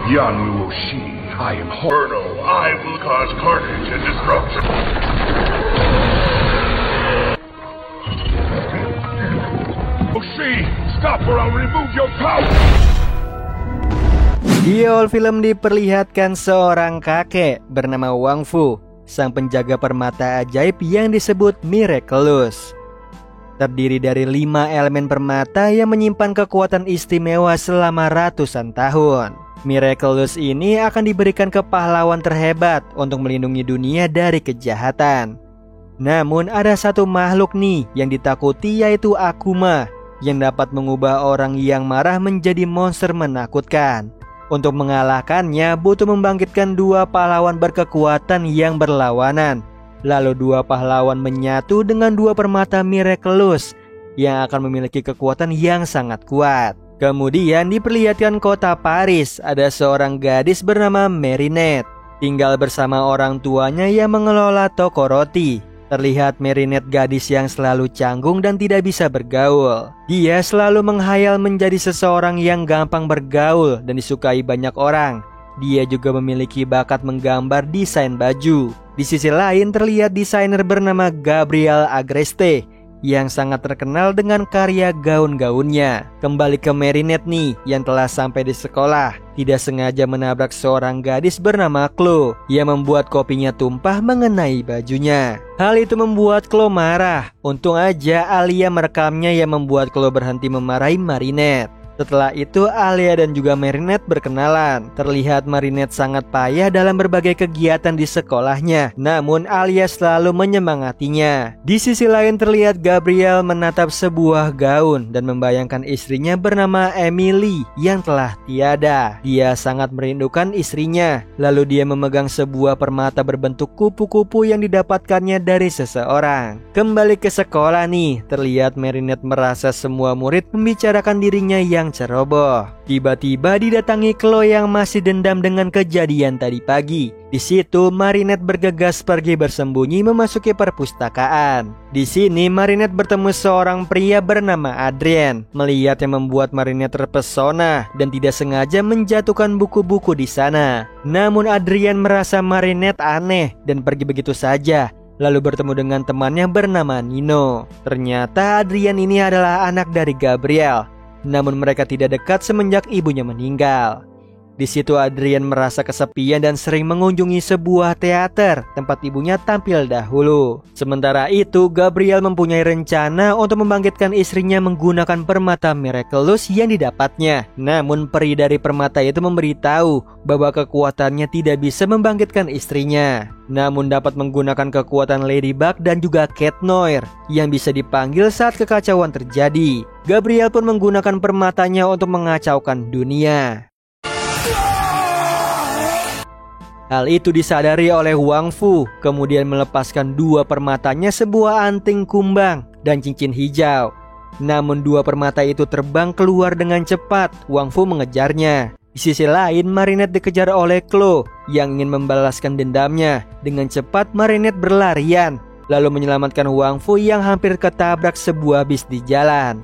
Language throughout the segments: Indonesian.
Yanwu Oshi, I am Horno. I will cause carnage and destruction. Oshi, stop or I'll remove your power. Di awal film diperlihatkan seorang kakek bernama Wang Fu, sang penjaga permata ajaib yang disebut Miraculous. Terdiri dari 5 elemen permata yang menyimpan kekuatan istimewa selama ratusan tahun. Miraculous ini akan diberikan ke pahlawan terhebat untuk melindungi dunia dari kejahatan. Namun ada satu makhluk nih yang ditakuti, yaitu Akuma, yang dapat mengubah orang yang marah menjadi monster menakutkan. Untuk mengalahkannya butuh membangkitkan 2 pahlawan berkekuatan yang berlawanan. Lalu 2 pahlawan menyatu dengan 2 permata Miraculous yang akan memiliki kekuatan yang sangat kuat. Kemudian diperlihatkan kota Paris. Ada seorang gadis bernama Marinette, tinggal bersama orang tuanya yang mengelola toko roti. Terlihat Marinette gadis yang selalu canggung dan tidak bisa bergaul. Dia selalu menghayal menjadi seseorang yang gampang bergaul dan disukai banyak orang. Dia juga memiliki bakat menggambar desain baju. Di sisi lain terlihat desainer bernama Gabriel Agreste yang sangat terkenal dengan karya gaun-gaunnya. Kembali ke Marinette nih, yang telah sampai di sekolah, tidak sengaja menabrak seorang gadis bernama Chloe yang membuat kopinya tumpah mengenai bajunya. Hal itu membuat Chloe marah. Untung aja Alia merekamnya yang membuat Chloe berhenti memarahi Marinette. Setelah itu Alia dan juga Marinette berkenalan. Terlihat Marinette sangat payah dalam berbagai kegiatan di sekolahnya, namun Alia selalu menyemangatinya. Di sisi lain terlihat Gabriel menatap sebuah gaun dan membayangkan istrinya bernama Emily yang telah tiada. Dia sangat merindukan istrinya. Lalu dia memegang sebuah permata berbentuk kupu-kupu yang didapatkannya dari seseorang. Kembali ke sekolah nih, terlihat Marinette merasa semua murid membicarakan dirinya yang ceroboh. Tiba-tiba didatangi Chloe yang masih dendam dengan kejadian tadi pagi. Di situ Marinette bergegas pergi bersembunyi memasuki perpustakaan. Di sini Marinette bertemu seorang pria bernama Adrien. Melihat yang membuat Marinette terpesona dan tidak sengaja menjatuhkan buku-buku di sana. Namun Adrien merasa Marinette aneh dan pergi begitu saja. Lalu bertemu dengan temannya bernama Nino. Ternyata Adrien ini adalah anak dari Gabriel. Namun mereka tidak dekat semenjak ibunya meninggal. Di situ Adrien merasa kesepian dan sering mengunjungi sebuah teater tempat ibunya tampil dahulu. Sementara itu Gabriel mempunyai rencana untuk membangkitkan istrinya menggunakan permata Miraculous yang didapatnya. Namun peri dari permata itu memberitahu bahwa kekuatannya tidak bisa membangkitkan istrinya, namun dapat menggunakan kekuatan Ladybug dan juga Cat Noir yang bisa dipanggil saat kekacauan terjadi. Gabriel pun menggunakan permatanya untuk mengacaukan dunia. Hal itu disadari oleh Wang Fu, kemudian melepaskan 2 permatanya, sebuah anting kumbang dan cincin hijau. Namun 2 permata itu terbang keluar dengan cepat. Wang Fu mengejarnya. Di sisi lain Marinette dikejar oleh Chloe yang ingin membalaskan dendamnya. Dengan cepat Marinette berlarian, lalu menyelamatkan Wang Fu yang hampir ketabrak sebuah bis di jalan.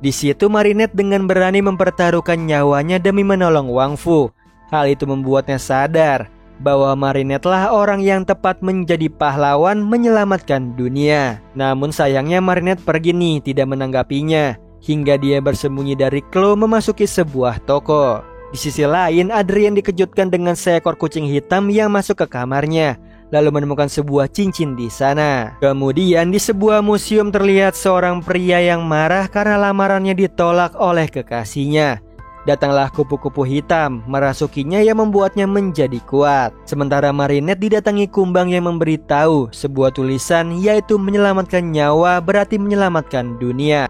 Di situ Marinette dengan berani mempertaruhkan nyawanya demi menolong Wang Fu. Hal itu membuatnya sadar bahwa Marinette lah orang yang tepat menjadi pahlawan menyelamatkan dunia. Namun sayangnya Marinette pergi nih, tidak menanggapinya, hingga dia bersembunyi dari Chloe memasuki sebuah toko. Di sisi lain Adrien dikejutkan dengan seekor kucing hitam yang masuk ke kamarnya, lalu menemukan sebuah cincin di sana. Kemudian di sebuah museum terlihat seorang pria yang marah karena lamarannya ditolak oleh kekasihnya. Datanglah kupu-kupu hitam merasukinya yang membuatnya menjadi kuat. Sementara Marinette didatangi kumbang yang memberitahu sebuah tulisan, yaitu menyelamatkan nyawa berarti menyelamatkan dunia.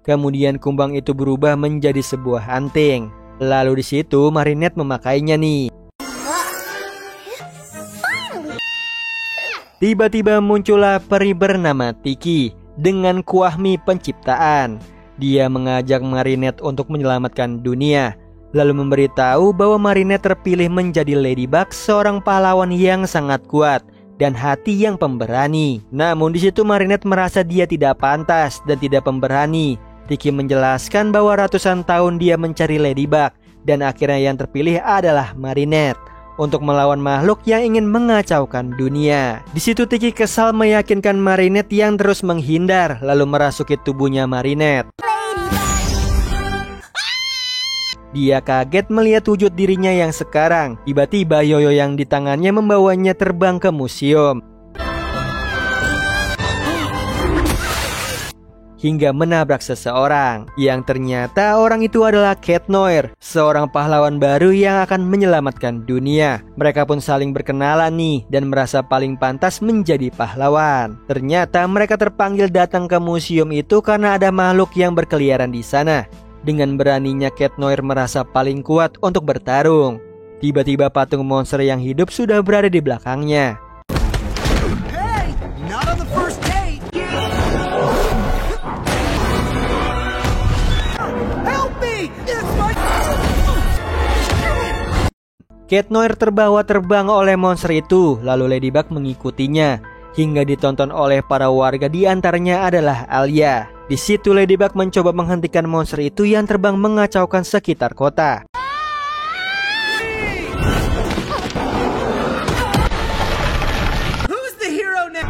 Kemudian kumbang itu berubah menjadi sebuah anting. Lalu di situ Marinette memakainya nih. Tiba-tiba muncullah peri bernama Tiki dengan kuah mie penciptaan. Dia mengajak Marinette untuk menyelamatkan dunia, lalu memberitahu bahwa Marinette terpilih menjadi Ladybug, seorang pahlawan yang sangat kuat dan hati yang pemberani. Namun di situ Marinette merasa dia tidak pantas dan tidak pemberani. Tiki menjelaskan bahwa ratusan tahun dia mencari Ladybug dan akhirnya yang terpilih adalah Marinette untuk melawan makhluk yang ingin mengacaukan dunia. Di situ Tiki kesal meyakinkan Marinette yang terus menghindar, lalu merasuki tubuhnya Marinette. Dia kaget melihat wujud dirinya yang sekarang. Tiba-tiba yoyo yang di tangannya membawanya terbang ke museum hingga menabrak seseorang, yang ternyata orang itu adalah Cat Noir, seorang pahlawan baru yang akan menyelamatkan dunia. Mereka pun saling berkenalan nih dan merasa paling pantas menjadi pahlawan. Ternyata mereka terpanggil datang ke museum itu karena ada makhluk yang berkeliaran di sana. Dengan beraninya Cat Noir merasa paling kuat untuk bertarung. Tiba-tiba patung monster yang hidup sudah berada di belakangnya. Hey, not on the first date. Help me! It's my... Cat Noir terbawa terbang oleh monster itu, lalu Ladybug mengikutinya hingga ditonton oleh para warga, di antaranya adalah Alia. Di situ Ladybug mencoba menghentikan monster itu yang terbang mengacaukan sekitar kota. Who's the hero now?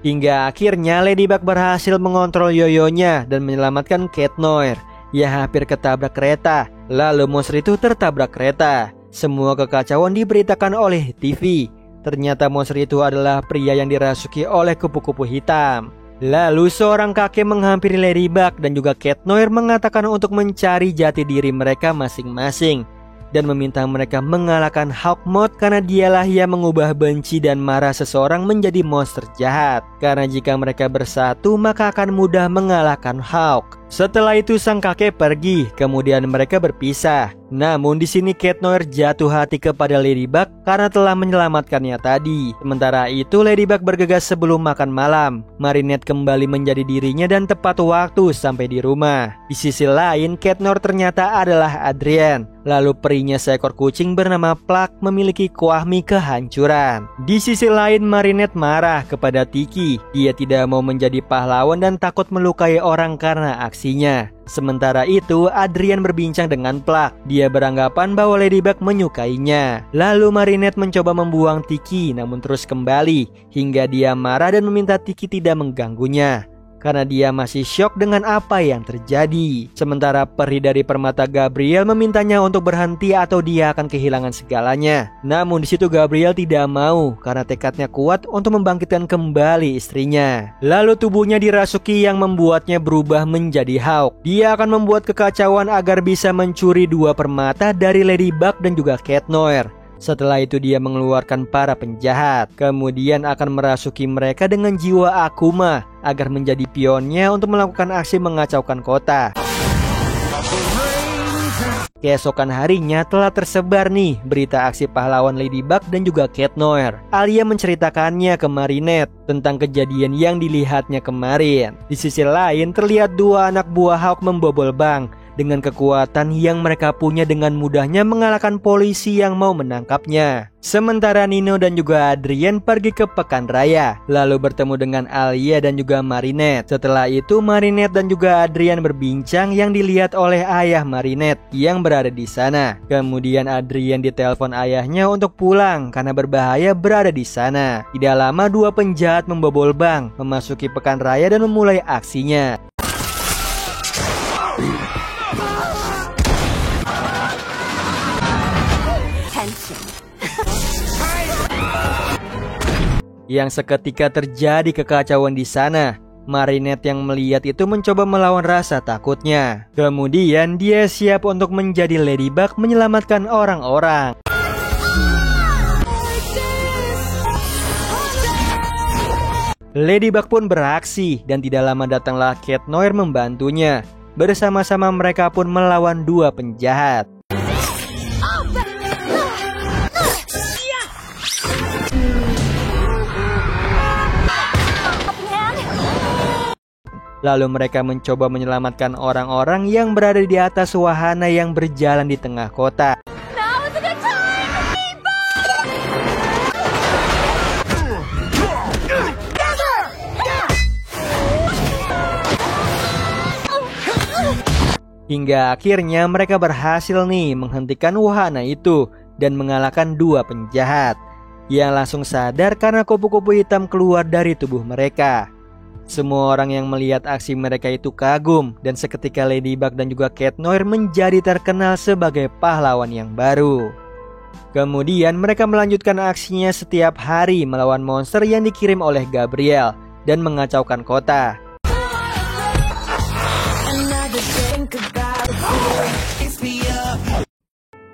Hingga akhirnya Ladybug berhasil mengontrol yoyonya dan menyelamatkan Cat Noir. Ia hampir ketabrak kereta, lalu monster itu tertabrak kereta. Semua kekacauan diberitakan oleh TV. Ternyata monster itu adalah pria yang dirasuki oleh kupu-kupu hitam. Lalu seorang kakek menghampiri Ladybug dan juga Cat Noir, mengatakan untuk mencari jati diri mereka masing-masing dan meminta mereka mengalahkan Hawk Moth karena dialah yang mengubah benci dan marah seseorang menjadi monster jahat. Karena jika mereka bersatu maka akan mudah mengalahkan Hawk. Setelah itu sang kakek pergi, kemudian mereka berpisah. Namun di sini Cat Noir jatuh hati kepada Ladybug karena telah menyelamatkannya tadi. Sementara itu Ladybug bergegas sebelum makan malam. Marinette kembali menjadi dirinya dan tepat waktu sampai di rumah. Di sisi lain Cat Noir ternyata adalah Adrien. Lalu perinya seekor kucing bernama Plak memiliki kuah mie kehancuran. Di sisi lain Marinette marah kepada Tiki. Dia tidak mau menjadi pahlawan dan takut melukai orang karena aksinya. Sementara itu Adrien berbincang dengan Plak. Dia beranggapan bahwa Ladybug menyukainya. Lalu Marinette mencoba membuang Tiki namun terus kembali hingga dia marah dan meminta Tiki tidak mengganggunya karena dia masih syok dengan apa yang terjadi. Sementara peri dari permata Gabriel memintanya untuk berhenti atau dia akan kehilangan segalanya. Namun di situ Gabriel tidak mau karena tekadnya kuat untuk membangkitkan kembali istrinya. Lalu tubuhnya dirasuki yang membuatnya berubah menjadi Hawk. Dia akan membuat kekacauan agar bisa mencuri dua permata dari Ladybug dan juga Cat Noir. Setelah itu dia mengeluarkan para penjahat, kemudian akan merasuki mereka dengan jiwa Akuma agar menjadi pionnya untuk melakukan aksi mengacaukan kota. Keesokan harinya telah tersebar nih berita aksi pahlawan Ladybug dan juga Cat Noir. Alia menceritakannya ke Marinette tentang kejadian yang dilihatnya kemarin. Di sisi lain terlihat dua anak buah Hawk membobol bank. Dengan kekuatan yang mereka punya dengan mudahnya mengalahkan polisi yang mau menangkapnya. Sementara Nino dan juga Adrien pergi ke pekan raya, lalu bertemu dengan Alia dan juga Marinette. Setelah itu Marinette dan juga Adrien berbincang yang dilihat oleh ayah Marinette yang berada di sana. Kemudian Adrien ditelepon ayahnya untuk pulang karena berbahaya berada di sana. Tidak lama dua penjahat membobol bank, memasuki pekan raya dan memulai aksinya. Yang seketika terjadi kekacauan di sana. Marinette yang melihat itu mencoba melawan rasa takutnya. Kemudian dia siap untuk menjadi Ladybug menyelamatkan orang-orang. Ladybug pun beraksi dan tidak lama datanglah Cat Noir membantunya. Bersama-sama mereka pun melawan dua penjahat. Lalu mereka mencoba menyelamatkan orang-orang yang berada di atas wahana yang berjalan di tengah kota. Hingga akhirnya mereka berhasil nih menghentikan wahana itu dan mengalahkan dua penjahat yang langsung sadar karena kupu-kupu hitam keluar dari tubuh mereka. Semua orang yang melihat aksi mereka itu kagum dan seketika Ladybug dan juga Cat Noir menjadi terkenal sebagai pahlawan yang baru. Kemudian mereka melanjutkan aksinya setiap hari melawan monster yang dikirim oleh Gabriel dan mengacaukan kota.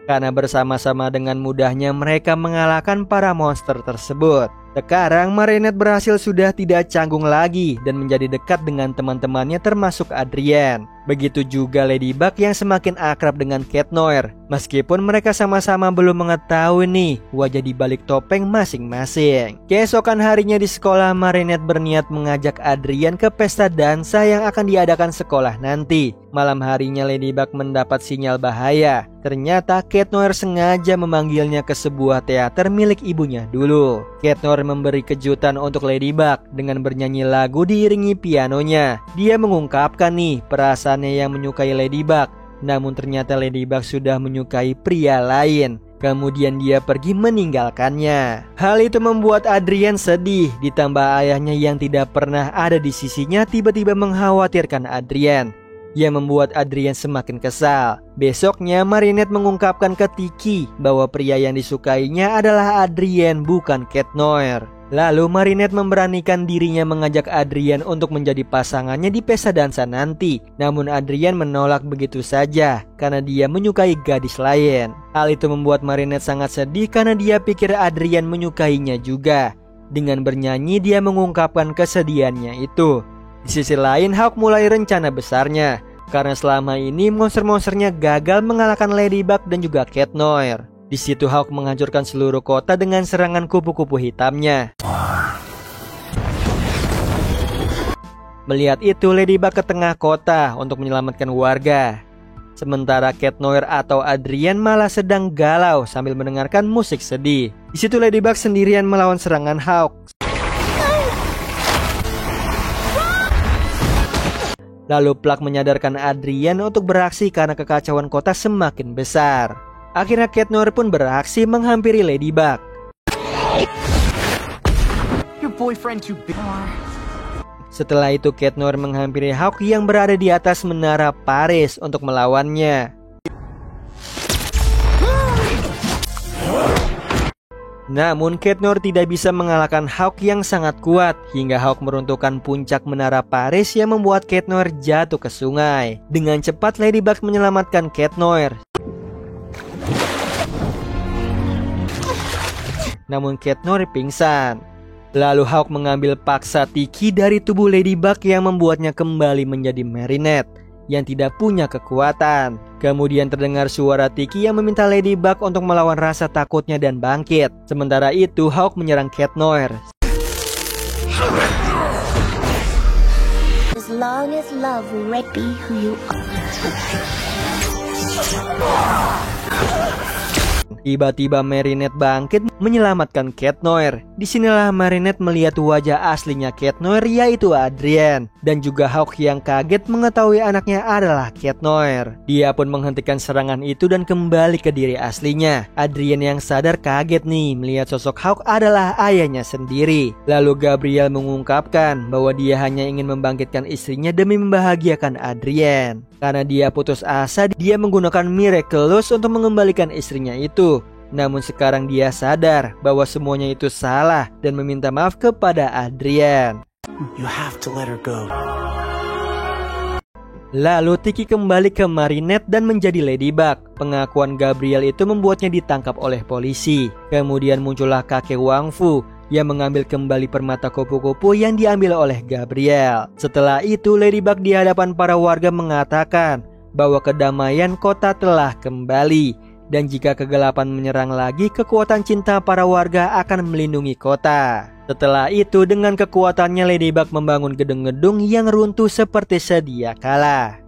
Karena bersama-sama dengan mudahnya mereka mengalahkan para monster tersebut. Sekarang Marinette berhasil sudah tidak canggung lagi dan menjadi dekat dengan teman-temannya termasuk Adrien. Begitu juga Ladybug yang semakin akrab dengan Cat Noir. Meskipun mereka sama-sama belum mengetahui nih wajah di balik topeng masing-masing. Keesokan harinya di sekolah, Marinette berniat mengajak Adrien ke pesta dansa yang akan diadakan sekolah nanti. Malam harinya Ladybug mendapat sinyal bahaya. Ternyata Cat Noir sengaja memanggilnya ke sebuah teater milik ibunya dulu. Cat Noir memberi kejutan untuk Ladybug dengan bernyanyi lagu diiringi pianonya. Dia mengungkapkan nih perasaannya yang menyukai Ladybug. Namun ternyata Ladybug sudah menyukai pria lain. Kemudian dia pergi meninggalkannya. Hal itu membuat Adrien sedih. Ditambah ayahnya yang tidak pernah ada di sisinya tiba-tiba mengkhawatirkan Adrien, yang membuat Adrien semakin kesal. Besoknya Marinette mengungkapkan ke Tiki bahwa pria yang disukainya adalah Adrien, bukan Cat Noir. Lalu Marinette memberanikan dirinya mengajak Adrien untuk menjadi pasangannya di pesta dansa nanti. Namun Adrien menolak begitu saja karena dia menyukai gadis lain. Hal itu membuat Marinette sangat sedih karena dia pikir Adrien menyukainya juga. Dengan bernyanyi dia mengungkapkan kesedihannya itu. Di sisi lain, Hawk mulai rencana besarnya karena selama ini monster-monsternya gagal mengalahkan Ladybug dan juga Cat Noir. Di situ Hawk menghancurkan seluruh kota dengan serangan kupu-kupu hitamnya. Melihat itu, Ladybug ke tengah kota untuk menyelamatkan warga. Sementara Cat Noir atau Adrien malah sedang galau sambil mendengarkan musik sedih. Di situ Ladybug sendirian melawan serangan Hawk. Lalu Plug menyadarkan Adrien untuk beraksi karena kekacauan kota semakin besar. Akhirnya Cat Noir pun beraksi menghampiri Ladybug. Your boyfriend too big. Setelah itu Cat Noir menghampiri Hawk yang berada di atas menara Paris untuk melawannya. Namun Cat Noir tidak bisa mengalahkan Hawk yang sangat kuat hingga Hawk meruntuhkan puncak menara Paris yang membuat Cat Noir jatuh ke sungai. Dengan cepat Ladybug menyelamatkan Cat Noir. Namun Cat Noir pingsan. Lalu Hawk mengambil paksa Tiki dari tubuh Ladybug yang membuatnya kembali menjadi Marinette yang tidak punya kekuatan. Kemudian terdengar suara Tiki yang meminta Ladybug untuk melawan rasa takutnya dan bangkit. Sementara itu Hawk menyerang Cat Noir. As long as love will be who you are. Tiba-tiba Marinette bangkit menyelamatkan Cat Noir. Disinilah Marinette melihat wajah aslinya Cat Noir, yaitu Adrien. Dan juga Hawk yang kaget mengetahui anaknya adalah Cat Noir. Dia pun menghentikan serangan itu dan kembali ke diri aslinya. Adrien yang sadar kaget nih melihat sosok Hawk adalah ayahnya sendiri. Lalu Gabriel mengungkapkan bahwa dia hanya ingin membangkitkan istrinya demi membahagiakan Adrien. Karena dia putus asa, dia menggunakan Miraculous untuk mengembalikan istrinya itu. Namun sekarang dia sadar bahwa semuanya itu salah dan meminta maaf kepada Adrien. You have to let her go. Lalu Tiki kembali ke Marinette dan menjadi Ladybug. Pengakuan Gabriel itu membuatnya ditangkap oleh polisi. Kemudian muncullah kakek Wang Fu yang mengambil kembali permata kupu-kupu yang diambil oleh Gabriel. Setelah itu Ladybug di hadapan para warga mengatakan bahwa kedamaian kota telah kembali, dan jika kegelapan menyerang lagi, kekuatan cinta para warga akan melindungi kota. Setelah itu dengan kekuatannya Ladybug membangun gedung-gedung yang runtuh seperti sedia kala.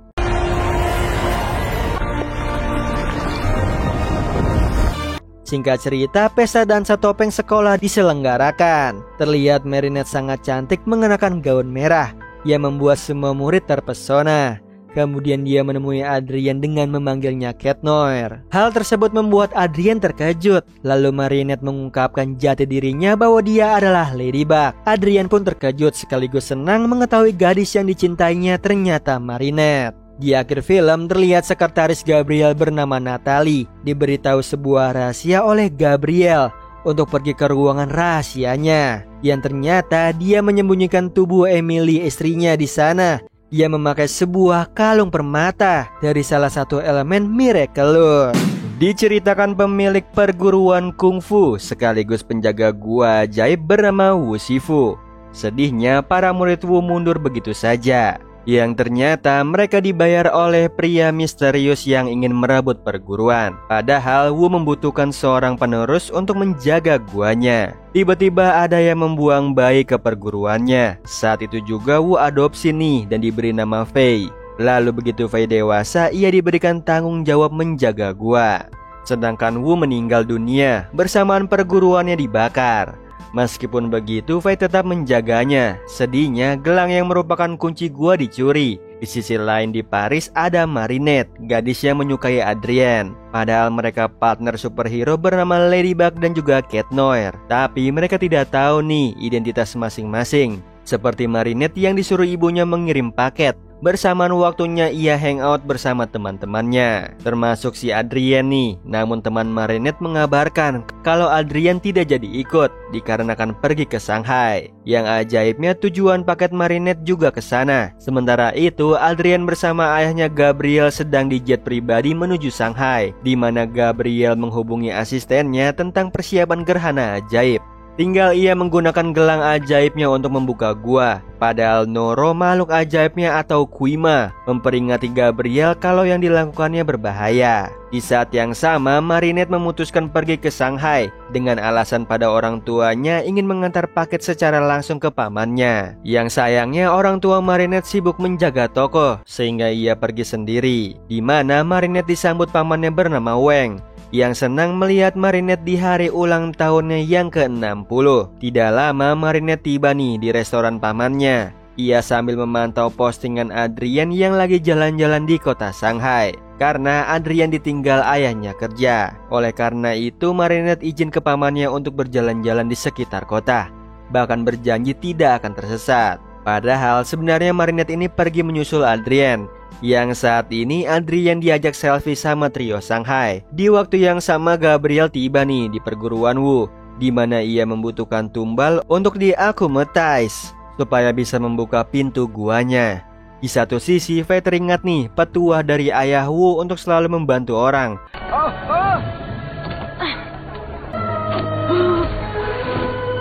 Singkat cerita, pesta dansa topeng sekolah diselenggarakan. Terlihat Marinette sangat cantik mengenakan gaun merah yang membuat semua murid terpesona. Kemudian dia menemui Adrien dengan memanggilnya Cat Noir. Hal tersebut membuat Adrien terkejut. Lalu Marinette mengungkapkan jati dirinya bahwa dia adalah Ladybug. Adrien pun terkejut sekaligus senang mengetahui gadis yang dicintainya ternyata Marinette. Di akhir film terlihat sekretaris Gabriel bernama Natalie diberitahu sebuah rahasia oleh Gabriel untuk pergi ke ruangan rahasianya. Yang ternyata dia menyembunyikan tubuh Emily istrinya di sana. Dia memakai sebuah kalung permata dari salah satu elemen Miraculous. Diceritakan pemilik perguruan kungfu sekaligus penjaga gua ajaib bernama Wu Shifu. Sedihnya para murid Wu mundur begitu saja, yang ternyata mereka dibayar oleh pria misterius yang ingin merebut perguruan. Padahal Wu membutuhkan seorang penerus untuk menjaga guanya. Tiba-tiba ada yang membuang bayi ke perguruannya. Saat itu juga Wu adopsi nih dan diberi nama Fei. Lalu begitu Fei dewasa, ia diberikan tanggung jawab menjaga gua. Sedangkan Wu meninggal dunia bersamaan perguruannya dibakar. Meskipun begitu, Fei tetap menjaganya. Sedihnya, gelang yang merupakan kunci gua dicuri. Di sisi lain di Paris ada Marinette, gadis yang menyukai Adrien. Padahal mereka partner superhero bernama Ladybug dan juga Cat Noir. Tapi mereka tidak tahu nih identitas masing-masing. Seperti Marinette yang disuruh ibunya mengirim paket. Bersamaan waktunya ia hangout bersama teman-temannya, termasuk si Adrien nih. Namun teman Marinette mengabarkan kalau Adrien tidak jadi ikut dikarenakan pergi ke Shanghai. Yang ajaibnya tujuan paket Marinette juga ke sana. Sementara itu Adrien bersama ayahnya Gabriel sedang di jet pribadi menuju Shanghai, di mana Gabriel menghubungi asistennya tentang persiapan gerhana ajaib. Tinggal ia menggunakan gelang ajaibnya untuk membuka gua. Padahal Noro, makhluk ajaibnya atau Kuima, memperingati Gabriel kalau yang dilakukannya berbahaya. Di saat yang sama, Marinette memutuskan pergi ke Shanghai dengan alasan pada orang tuanya ingin mengantar paket secara langsung ke pamannya. Yang sayangnya orang tua Marinette sibuk menjaga toko sehingga ia pergi sendiri. Di mana Marinette disambut pamannya bernama Wang, yang senang melihat Marinette di hari ulang tahunnya yang ke-60. Tidak lama Marinette tiba nih di restoran pamannya. Ia sambil memantau postingan Adrien yang lagi jalan-jalan di kota Shanghai, karena Adrien ditinggal ayahnya kerja. Oleh karena itu Marinette izin ke pamannya untuk berjalan-jalan di sekitar kota, bahkan berjanji tidak akan tersesat. Padahal sebenarnya Marinette ini pergi menyusul Adrien. Yang saat ini Adrien diajak selfie sama trio Shanghai. Di waktu yang sama Gabriel tiba nih di perguruan Wu, di mana ia membutuhkan tumbal untuk diakumetize supaya bisa membuka pintu guanya. Di satu sisi Fei teringat nih petuah dari ayah Wu untuk selalu membantu orang.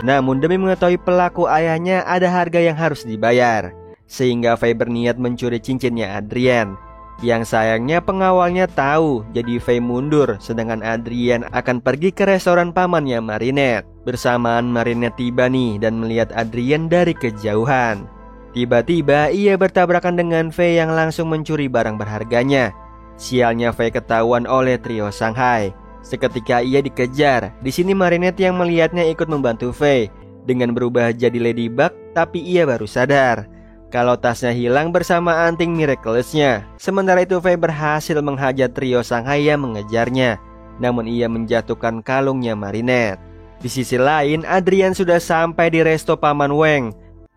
Namun demi mengetahui pelaku ayahnya ada harga yang harus dibayar, sehingga Fei berniat mencuri cincinnya Adrien. Yang sayangnya pengawalnya tahu, jadi Fei mundur, sedangkan Adrien akan pergi ke restoran pamannya Marinette. Bersamaan Marinette tiba nih dan melihat Adrien dari kejauhan. Tiba-tiba ia bertabrakan dengan Fei yang langsung mencuri barang berharganya. Sialnya Fei ketahuan oleh trio Shanghai. Seketika ia dikejar. Di sini Marinette yang melihatnya ikut membantu Fei dengan berubah jadi Ladybug, tapi ia baru sadar kalau tasnya hilang bersama anting Miraculous-nya. Sementara itu Fei berhasil menghajar trio Shanghai yang mengejarnya, namun ia menjatuhkan kalungnya Marinette. Di sisi lain Adrien sudah sampai di resto paman Wang,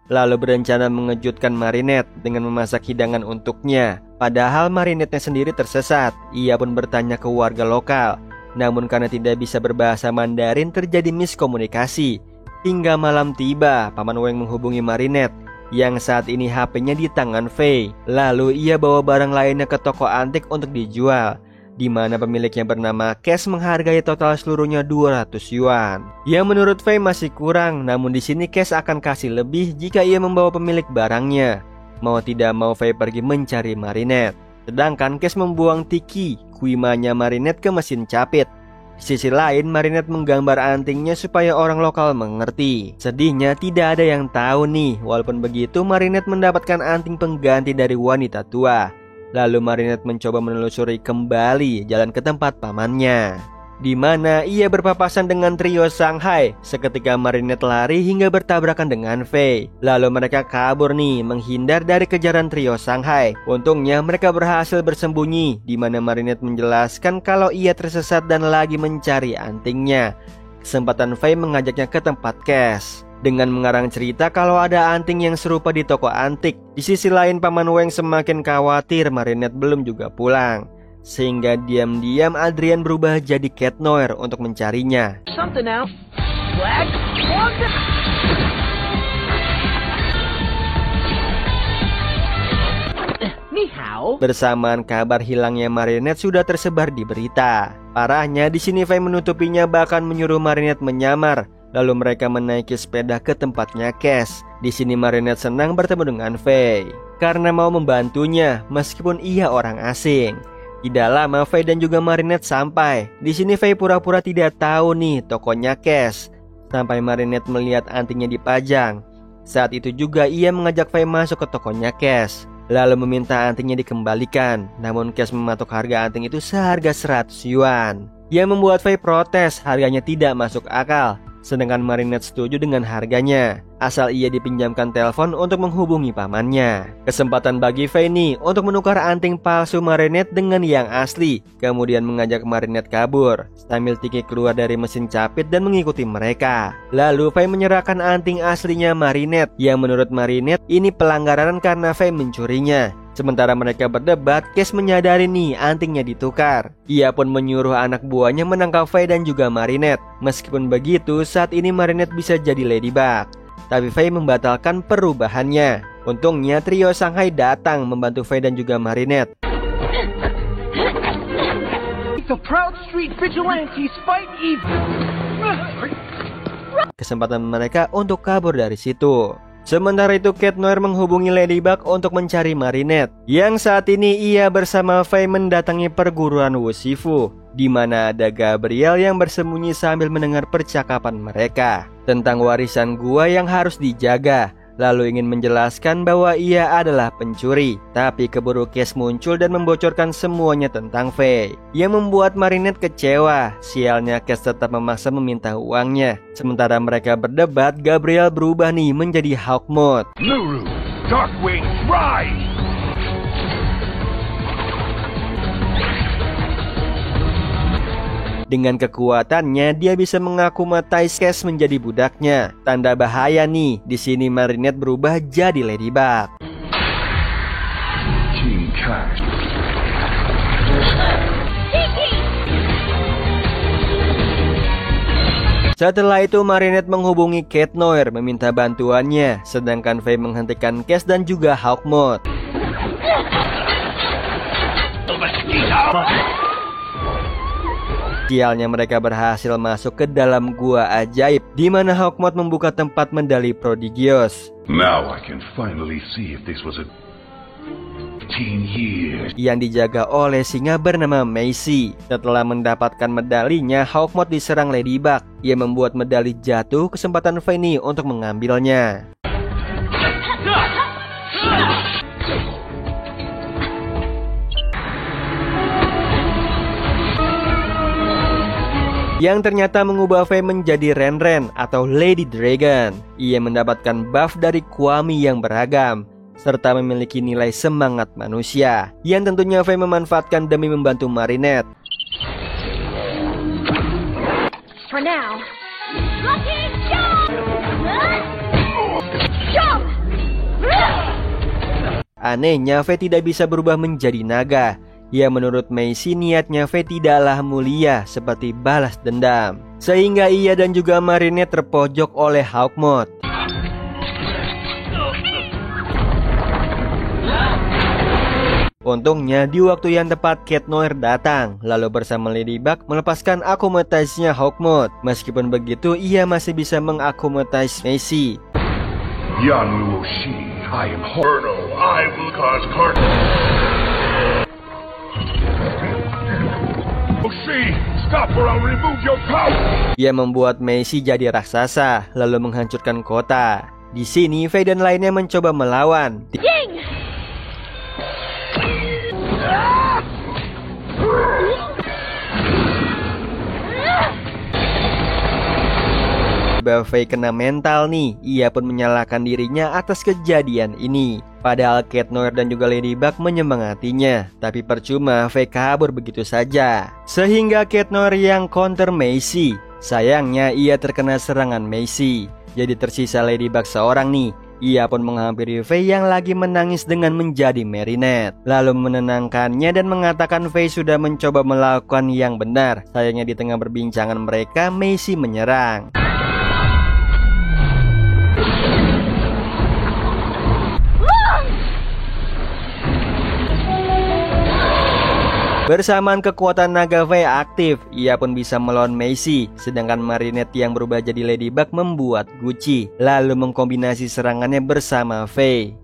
lalu berencana mengejutkan Marinette dengan memasak hidangan untuknya. Padahal Marinette-nya sendiri tersesat. Ia pun bertanya ke warga lokal, namun karena tidak bisa berbahasa Mandarin terjadi miskomunikasi. Hingga malam tiba, paman Wang menghubungi Marinette yang saat ini HP-nya di tangan Fei. Lalu ia bawa barang lainnya ke toko antik untuk dijual. di mana pemiliknya bernama Cash menghargai total seluruhnya 200 yuan. Yang menurut Faye masih kurang, namun di sini Cash akan kasih lebih jika ia membawa pemilik barangnya. Mau tidak mau Faye pergi mencari Marinette. Sedangkan Cash membuang Tiki, kuimanya Marinette, ke mesin capit. Di sisi lain, Marinette menggambar antingnya supaya orang lokal mengerti. Sedihnya tidak ada yang tahu nih. Walaupun begitu, Marinette mendapatkan anting pengganti dari wanita tua. Lalu Marinette mencoba menelusuri kembali jalan ke tempat pamannya, di mana ia berpapasan dengan trio Shanghai. Seketika Marinette lari hingga bertabrakan dengan Faye. Lalu mereka kabur nih, menghindar dari kejaran trio Shanghai. Untungnya mereka berhasil bersembunyi, di mana Marinette menjelaskan kalau ia tersesat dan lagi mencari antingnya. Kesempatan Faye mengajaknya ke tempat Cash dengan mengarang cerita kalau ada anting yang serupa di toko antik. Di sisi lain, Paman Wang semakin khawatir Marinette belum juga pulang, sehingga diam-diam Adrian berubah jadi Cat Noir untuk mencarinya. Something out. Black. Ni hao. Bersamaan kabar hilangnya Marinette sudah tersebar di berita. Parahnya di sini Faye menutupinya, bahkan menyuruh Marinette menyamar. Lalu mereka menaiki sepeda ke tempatnya Cash. Di sini Marinette senang bertemu dengan Faye karena mau membantunya meskipun ia orang asing. Tidak lama Faye dan juga Marinette sampai. Di sini Faye pura-pura tidak tahu nih tokonya Cash, sampai Marinette melihat antingnya dipajang. Saat itu juga ia mengajak Faye masuk ke tokonya Cash, lalu meminta antingnya dikembalikan. Namun Cash mematok harga anting itu seharga 100 yuan, yang membuat Faye protes, harganya tidak masuk akal. Sedangkan Marinette setuju dengan harganya, asal ia dipinjamkan telepon untuk menghubungi pamannya. Kesempatan bagi Faye nih untuk menukar anting palsu Marinette dengan yang asli, kemudian mengajak Marinette kabur, sambil Tiki keluar dari mesin capit dan mengikuti mereka. Lalu Faye menyerahkan anting aslinya Marinette, yang menurut Marinette ini pelanggaran karena Faye mencurinya. Sementara mereka berdebat, Cash menyadari nih antingnya ditukar. Ia pun menyuruh anak buahnya menangkap Faye dan juga Marinette. Meskipun begitu, saat ini Marinette bisa jadi Ladybug, tapi Faye membatalkan perubahannya. Untungnya trio Shanghai datang membantu Faye dan juga Marinette. The proud street vigilantes fight evil. Kesempatan mereka untuk kabur dari situ. Sementara itu Cat Noir menghubungi Ladybug untuk mencari Marinette, yang saat ini ia bersama Faye mendatangi perguruan Wusifu, di mana ada Gabriel yang bersembunyi sambil mendengar percakapan mereka tentang warisan gua yang harus dijaga. Lalu ingin menjelaskan bahwa ia adalah pencuri, tapi keburu Cash muncul dan membocorkan semuanya tentang Faye, yang membuat Marinette kecewa. Sialnya Cash tetap memaksa meminta uangnya. Sementara mereka berdebat, Gabriel berubah nih menjadi Hawk Mode. Nuru, Darkwing, rise! Dengan kekuatannya, dia bisa mengakumatai Cash menjadi budaknya. Tanda bahaya nih. Di sini Marinette berubah jadi Ladybug. King Cash. Setelah itu Marinette menghubungi Cat Noir meminta bantuannya, sedangkan Faye menghentikan Cash dan juga Hawk Mode. Sialnya mereka berhasil masuk ke dalam gua ajaib, di mana Hawk Mode membuka tempat medali Prodigios. Now I can finally see if this was a 15 years. Yang dijaga oleh singa bernama Macy. Setelah mendapatkan medalinya, Hawk Mode diserang Ladybug. Ia membuat medali jatuh, kesempatan Faye untuk mengambilnya. Yang ternyata mengubah Faye menjadi Ren-Ren atau Lady Dragon. Ia mendapatkan buff dari Kwami yang beragam, serta memiliki nilai semangat manusia, yang tentunya Faye memanfaatkan demi membantu Marinette. For now. Lucky jump! Jump! Anehnya, Faye tidak bisa berubah menjadi naga. Ya, menurut Macy, niatnya Faye tidaklah mulia seperti balas dendam, sehingga ia dan juga Marinette terpojok oleh Hawk Mode. Untungnya di waktu yang tepat Cat Noir datang, lalu bersama Ladybug melepaskan akumulasinya Hawkmoth. Meskipun begitu, ia masih bisa mengakumulasi Macy. Yan Wu Shi, I am Inferno. I will cause carnage. Oh Shi, stop or I'll remove your power. Ia membuat Macy jadi raksasa, lalu menghancurkan kota. Di sini, Faye dan lainnya mencoba melawan. Ding! Faye kena mental nih, ia pun menyalahkan dirinya atas kejadian ini. Padahal Cat Noir dan juga Ladybug menyemangatinya, tapi percuma, Faye kabur begitu saja. Sehingga Cat Noir yang counter Macy. Sayangnya ia terkena serangan Macy. Jadi tersisa Ladybug seorang nih. Ia pun menghampiri Faye yang lagi menangis dengan menjadi Marinette, lalu menenangkannya dan mengatakan Faye sudah mencoba melakukan yang benar. Sayangnya di tengah perbincangan mereka, Macy menyerang. Bersamaan kekuatan naga Faye aktif, ia pun bisa melawan Macy. Sedangkan Marinette yang berubah jadi Ladybug membuat Gucci, lalu mengkombinasi serangannya bersama Faye.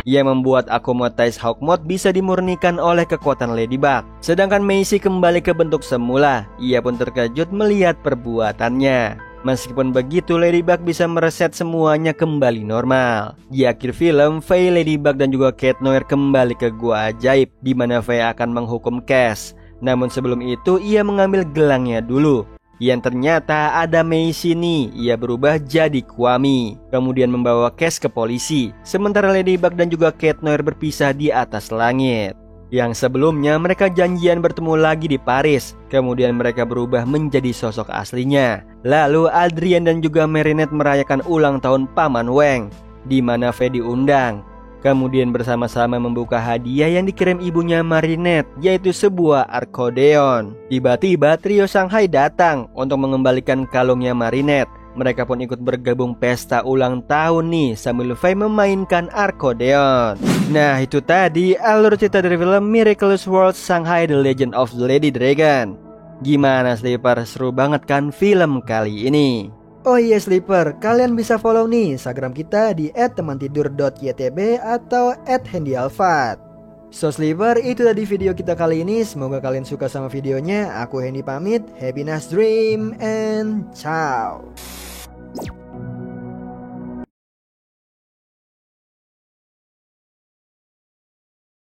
Ia membuat akumulasi Hawkmoth bisa dimurnikan oleh kekuatan Ladybug. Sedangkan Macy kembali ke bentuk semula. Ia pun terkejut melihat perbuatannya. Meskipun begitu, Ladybug bisa mereset semuanya kembali normal. Di akhir film, Faye, Ladybug dan juga Cat Noir kembali ke gua ajaib, di mana Faye akan menghukum Cass. Namun sebelum itu, ia mengambil gelangnya dulu. Yang ternyata ada Macy nih, ia berubah jadi Kwami. Kemudian membawa Cass ke polisi. Sementara Ladybug dan juga Cat Noir berpisah di atas langit. Yang sebelumnya mereka janjian bertemu lagi di Paris. Kemudian mereka berubah menjadi sosok aslinya. Lalu Adrien dan juga Marinette merayakan ulang tahun Paman Weng, di mana Faye diundang. Kemudian bersama-sama membuka hadiah yang dikirim ibunya Marinette, yaitu sebuah Arkodeon. Tiba-tiba trio Shanghai datang untuk mengembalikan kalungnya Marinette. Mereka pun ikut bergabung pesta ulang tahun nih, sambil Faye memainkan Arkodeon. Nah, itu tadi alur cerita dari film Miraculous World Shanghai The Legend of the Lady Dragon. Gimana Sleeper? Seru banget kan film kali ini? Oh iya Sleeper, kalian bisa follow nih Instagram kita di @temantidur.ytb atau @handyalfat. So Sleeper, itu tadi video kita kali ini. Semoga kalian suka sama videonya. Aku Hendy pamit, happy nice dream and ciao.